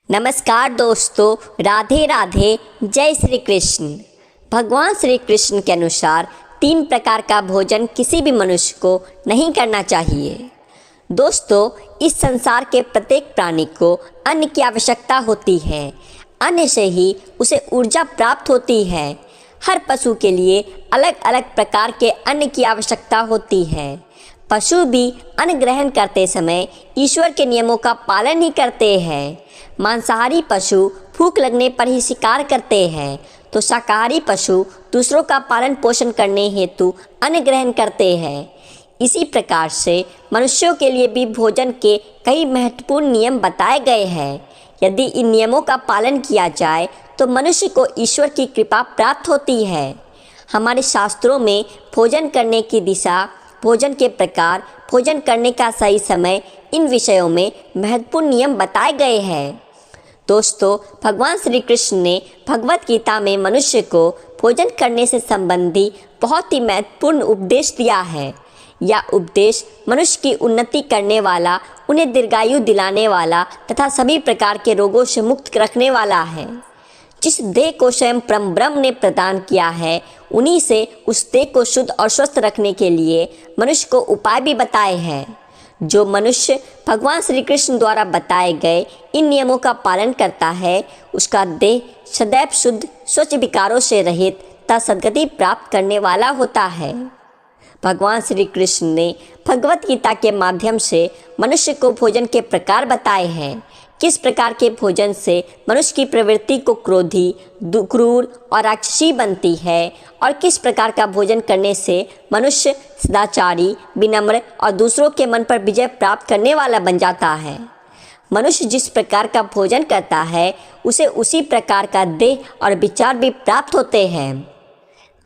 नमस्कार दोस्तों, राधे राधे, जय श्री कृष्ण। भगवान श्री कृष्ण के अनुसार 3 प्रकार का भोजन किसी भी मनुष्य को नहीं करना चाहिए। दोस्तों, इस संसार के प्रत्येक प्राणी को अन्न की आवश्यकता होती है। अन्न से ही उसे ऊर्जा प्राप्त होती है। हर पशु के लिए अलग अलग प्रकार के अन्न की आवश्यकता होती है। पशु भी अन्न ग्रहण करते समय ईश्वर के नियमों का पालन ही करते हैं। मांसाहारी पशु भूख लगने पर ही शिकार करते हैं, तो शाकाहारी पशु दूसरों का पालन पोषण करने हेतु अन्न ग्रहण करते हैं। इसी प्रकार से मनुष्यों के लिए भी भोजन के कई महत्वपूर्ण नियम बताए गए हैं। यदि इन नियमों का पालन किया जाए तो मनुष्य को ईश्वर की कृपा प्राप्त होती है। हमारे शास्त्रों में भोजन करने की दिशा, भोजन के प्रकार, भोजन करने का सही समय, इन विषयों में महत्वपूर्ण नियम बताए गए हैं। दोस्तों, भगवान श्री कृष्ण ने भगवत गीता में मनुष्य को भोजन करने से संबंधी बहुत ही महत्वपूर्ण उपदेश दिया है। यह उपदेश मनुष्य की उन्नति करने वाला, उन्हें दीर्घायु दिलाने वाला तथा सभी प्रकार के रोगों से मुक्त रखने वाला है। जिस देह को स्वयं परम ब्रह्म ने प्रदान किया है, उन्हीं से उस देह को शुद्ध और स्वस्थ रखने के लिए मनुष्य को उपाय भी बताए हैं। जो मनुष्य भगवान श्री कृष्ण द्वारा बताए गए इन नियमों का पालन करता है, उसका देह सदैव शुद्ध, स्वच्छ विकारों से रहित तथा सद्गति प्राप्त करने वाला होता है। भगवान श्री कृष्ण ने भगवत गीता के माध्यम से मनुष्य को भोजन के प्रकार बताए हैं। किस प्रकार के भोजन से मनुष्य की प्रवृत्ति को क्रोधी, क्रूर और राक्षसी बनती है, और किस प्रकार का भोजन करने से मनुष्य सदाचारी, विनम्र और दूसरों के मन पर विजय प्राप्त करने वाला बन जाता है। मनुष्य जिस प्रकार का भोजन करता है, उसे उसी प्रकार का देह और विचार भी प्राप्त होते हैं।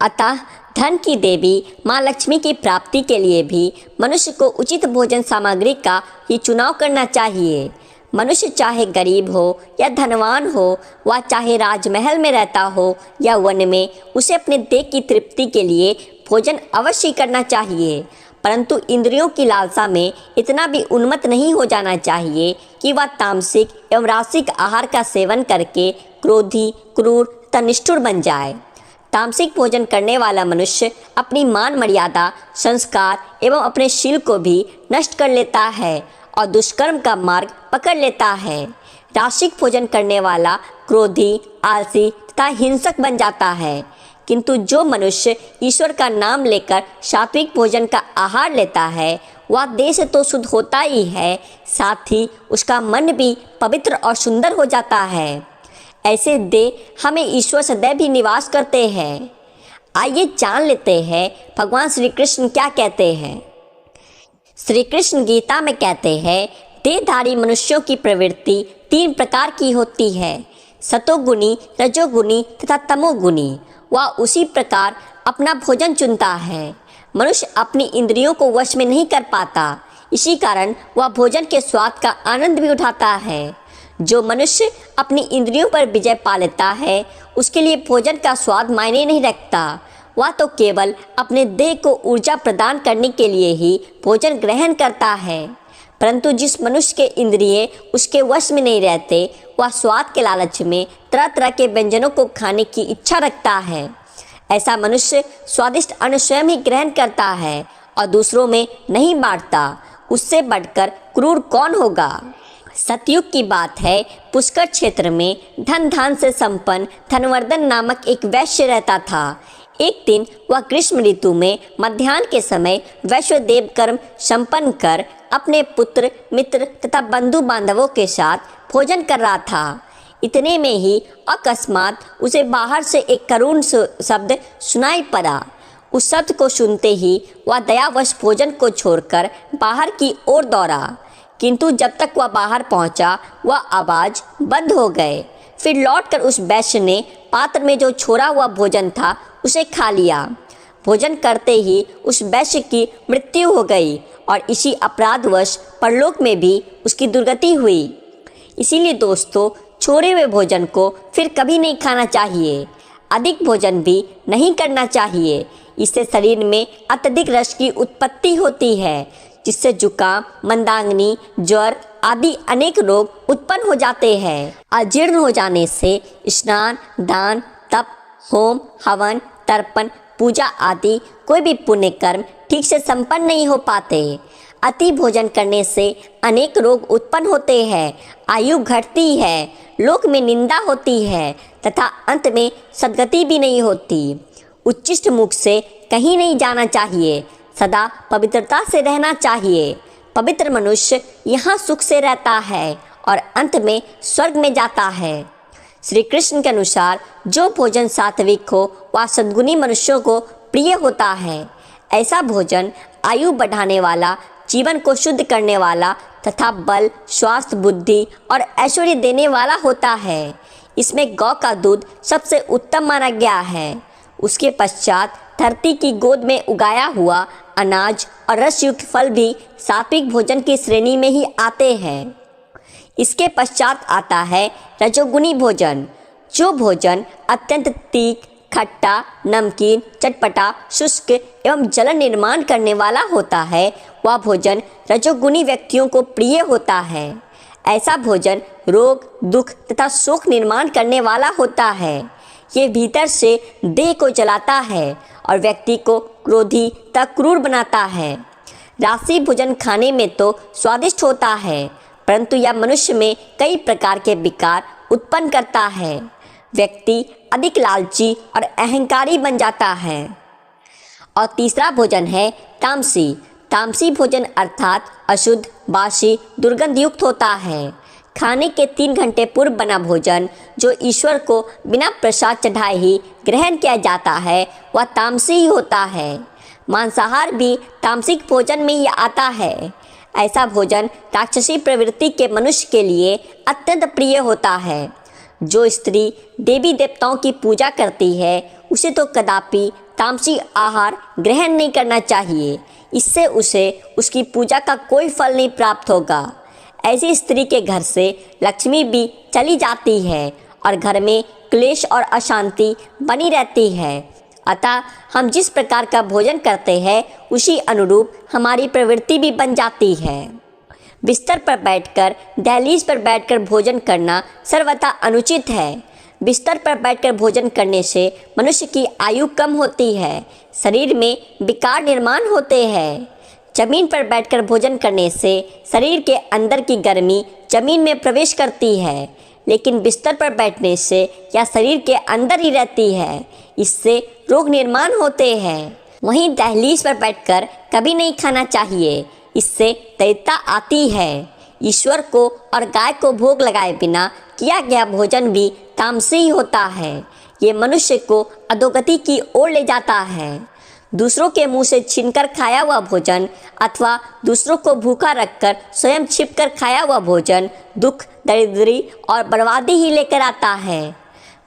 अतः धन की देवी माँ लक्ष्मी की प्राप्ति के लिए भी मनुष्य को उचित भोजन सामग्री का ही चुनाव करना चाहिए। मनुष्य चाहे गरीब हो या धनवान हो, वह चाहे राजमहल में रहता हो या वन में, उसे अपने देह की तृप्ति के लिए भोजन अवश्य करना चाहिए। परंतु इंद्रियों की लालसा में इतना भी उन्मत्त नहीं हो जाना चाहिए कि वह तामसिक एवं रासिक आहार का सेवन करके क्रोधी, क्रूर तथा निष्ठुर बन जाए। तामसिक भोजन करने वाला मनुष्य अपनी मान मर्यादा, संस्कार एवं अपने शील को भी नष्ट कर लेता है और दुष्कर्म का मार्ग पकड़ लेता है। रासिक भोजन करने वाला क्रोधी, आलसी तथा हिंसक बन जाता है। किंतु जो मनुष्य ईश्वर का नाम लेकर सात्विक भोजन का आहार लेता है, वह देह से तो शुद्ध होता ही है, साथ ही उसका मन भी पवित्र और सुंदर हो जाता है। ऐसे देह हमें ईश्वर सदैव भी निवास करते हैं। आइए जान लेते हैं भगवान श्री कृष्ण क्या कहते हैं। श्री कृष्ण गीता में कहते हैं, देहधारी मनुष्यों की प्रवृत्ति 3 प्रकार की होती है, सतोगुणी, रजोगुणी तथा तमोगुणी। वह उसी प्रकार अपना भोजन चुनता है। मनुष्य अपनी इंद्रियों को वश में नहीं कर पाता, इसी कारण वह भोजन के स्वाद का आनंद भी उठाता है। जो मनुष्य अपनी इंद्रियों पर विजय पा लेता है, उसके लिए भोजन का स्वाद मायने नहीं रखता। वह तो केवल अपने देह को ऊर्जा प्रदान करने के लिए ही भोजन ग्रहण करता है। परंतु जिस मनुष्य के इंद्रिय उसके वश में नहीं रहते, वह स्वाद के लालच में तरह तरह के व्यंजनों को खाने की इच्छा रखता है। ऐसा मनुष्य स्वादिष्ट अन्न स्वयं ही ग्रहण करता है और दूसरों में नहीं बांटता। उससे बढ़कर क्रूर कौन होगा। सतयुग की बात है, पुष्कर क्षेत्र में धन धान से संपन्न धनवर्धन नामक एक वैश्य रहता था। एक दिन वह ग्रीष्म ऋतु में मध्याह्न के समय वैश्वदेव कर्म संपन्न कर अपने पुत्र, मित्र तथा बंधु बांधवों के साथ भोजन कर रहा था। इतने में ही अकस्मात उसे बाहर से एक करुण शब्द सुनाई पड़ा। उस शब्द को सुनते ही वह दयावश भोजन को छोड़कर बाहर की ओर दौड़ा, किंतु जब तक वह बाहर पहुंचा, वह आवाज़ बंद हो गए। फिर लौटकर उस वैश्य ने पात्र में जो छोड़ा हुआ भोजन था, उसे खा लिया। भोजन करते ही उस वैश्य की मृत्यु हो गई और इसी अपराधवश परलोक में भी उसकी दुर्गति हुई। इसीलिए दोस्तों, छोड़े हुए भोजन को फिर कभी नहीं खाना चाहिए। अधिक भोजन भी नहीं करना चाहिए। इससे शरीर में अत्यधिक रस की उत्पत्ति होती है, जिससे जुकाम, मंदाग्नि, ज्वर आदि अनेक रोग उत्पन्न हो जाते हैं। अजीर्ण हो जाने से स्नान, दान, तप, होम, हवन, तर्पण, पूजा आदि कोई भी पुण्य कर्म ठीक से संपन्न नहीं हो पाते। अति भोजन करने से अनेक रोग उत्पन्न होते हैं, आयु घटती है, लोक में निंदा होती है तथा अंत में सद्गति भी नहीं होती। उच्चिष्ट मुख से कहीं नहीं जाना चाहिए, सदा पवित्रता से रहना चाहिए। पवित्र मनुष्य यहाँ सुख से रहता है और अंत में स्वर्ग में जाता है। श्री कृष्ण के अनुसार जो भोजन सात्विक हो वह सद्गुणी मनुष्यों को प्रिय होता है। ऐसा भोजन आयु बढ़ाने वाला, जीवन को शुद्ध करने वाला तथा बल, स्वास्थ्य, बुद्धि और ऐश्वर्य देने वाला होता है। इसमें गौ का दूध सबसे उत्तम माना गया है। उसके पश्चात धरती की गोद में उगाया हुआ अनाज और रसयुक्त फल भी सात्विक भोजन की श्रेणी में ही आते हैं। इसके पश्चात आता है रजोगुणी भोजन। जो भोजन अत्यंत तीख, खट्टा, नमकीन, चटपटा, शुष्क एवं जलन निर्माण करने वाला होता है वह भोजन रजोगुणी व्यक्तियों को प्रिय होता है। ऐसा भोजन रोग, दुख तथा शोक निर्माण करने वाला होता है। ये भीतर से देह को जलाता है और व्यक्ति को क्रोधी तथा क्रूर बनाता है। राशि भोजन खाने में तो स्वादिष्ट होता है, परंतु यह मनुष्य में कई प्रकार के विकार उत्पन्न करता है। व्यक्ति अधिक लालची और अहंकारी बन जाता है। और तीसरा भोजन है तामसी। तामसी भोजन अर्थात अशुद्ध, बासी, दुर्गंध युक्त होता है। खाने के 3 घंटे पूर्व बना भोजन जो ईश्वर को बिना प्रसाद चढ़ाए ही ग्रहण किया जाता है वह तामसी ही होता है। मांसाहार भी तामसिक भोजन में ही आता है। ऐसा भोजन राक्षसी प्रवृत्ति के मनुष्य के लिए अत्यंत प्रिय होता है। जो स्त्री देवी देवताओं की पूजा करती है उसे तो कदापि तामसी आहार ग्रहण नहीं करना चाहिए। इससे उसे उसकी पूजा का कोई फल नहीं प्राप्त होगा। ऐसी स्त्री के घर से लक्ष्मी भी चली जाती है और घर में क्लेश और अशांति बनी रहती है। अतः हम जिस प्रकार का भोजन करते हैं उसी अनुरूप हमारी प्रवृत्ति भी बन जाती है। बिस्तर पर बैठकर, दहलीज पर बैठकर भोजन करना सर्वथा अनुचित है। बिस्तर पर बैठकर भोजन करने से मनुष्य की आयु कम होती है, शरीर में विकार निर्माण होते हैं। जमीन पर बैठकर भोजन करने से शरीर के अंदर की गर्मी जमीन में प्रवेश करती है, लेकिन बिस्तर पर बैठने से यह शरीर के अंदर ही रहती है। इससे रोग निर्माण होते हैं। वहीं दहलीज पर बैठकर कभी नहीं खाना चाहिए, इससे दरिद्रता आती है। ईश्वर को और गाय को भोग लगाए बिना किया गया भोजन भी तामसी ही होता है। ये मनुष्य को अधोगति की ओर ले जाता है। दूसरों के मुंह से छीनकर खाया हुआ भोजन अथवा दूसरों को भूखा रखकर स्वयं छिपकर खाया हुआ भोजन दुख, दरिद्री और बर्बादी ही लेकर आता है।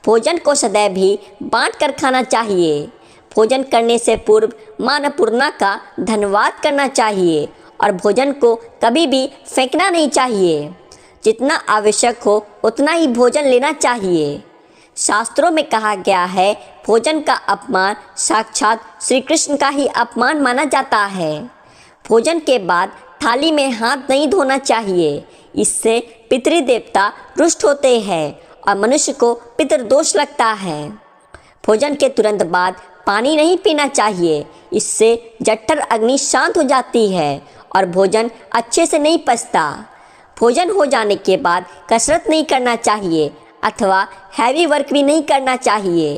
भोजन को सदैव ही बांट कर खाना चाहिए। भोजन करने से पूर्व माँ अन्नपूर्णा का धन्यवाद करना चाहिए और भोजन को कभी भी फेंकना नहीं चाहिए। जितना आवश्यक हो उतना ही भोजन लेना चाहिए। शास्त्रों में कहा गया है भोजन का अपमान साक्षात श्री कृष्ण का ही अपमान माना जाता है। भोजन के बाद थाली में हाथ नहीं धोना चाहिए, इससे पितृदेवता रुष्ट होते हैं और मनुष्य को पितृदोष लगता है। भोजन के तुरंत बाद पानी नहीं पीना चाहिए, इससे जठर अग्नि शांत हो जाती है और भोजन अच्छे से नहीं पचता। भोजन हो जाने के बाद कसरत नहीं करना चाहिए अथवा हैवी वर्क भी नहीं करना चाहिए।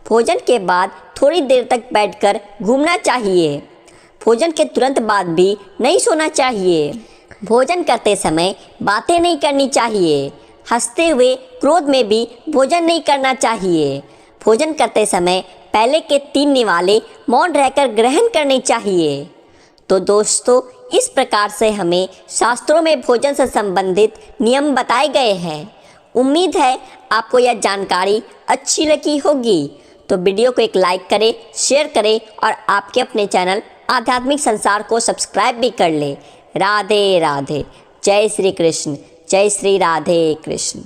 भोजन के बाद थोड़ी देर तक बैठकर घूमना चाहिए। भोजन के तुरंत बाद भी नहीं सोना चाहिए। भोजन करते समय बातें नहीं करनी चाहिए। हंसते हुए क्रोध में भी भोजन नहीं करना चाहिए। भोजन करते समय पहले के 3 निवाले मौन रहकर ग्रहण करने चाहिए। तो दोस्तों, इस प्रकार से हमें शास्त्रों में भोजन से संबंधित नियम बताए गए हैं। उम्मीद है आपको यह जानकारी अच्छी लगी होगी। तो वीडियो को एक लाइक करें, शेयर करें और आपके अपने चैनल आध्यात्मिक संसार को सब्सक्राइब भी कर लें। राधे राधे। जय श्री कृष्ण। जय श्री राधे कृष्ण।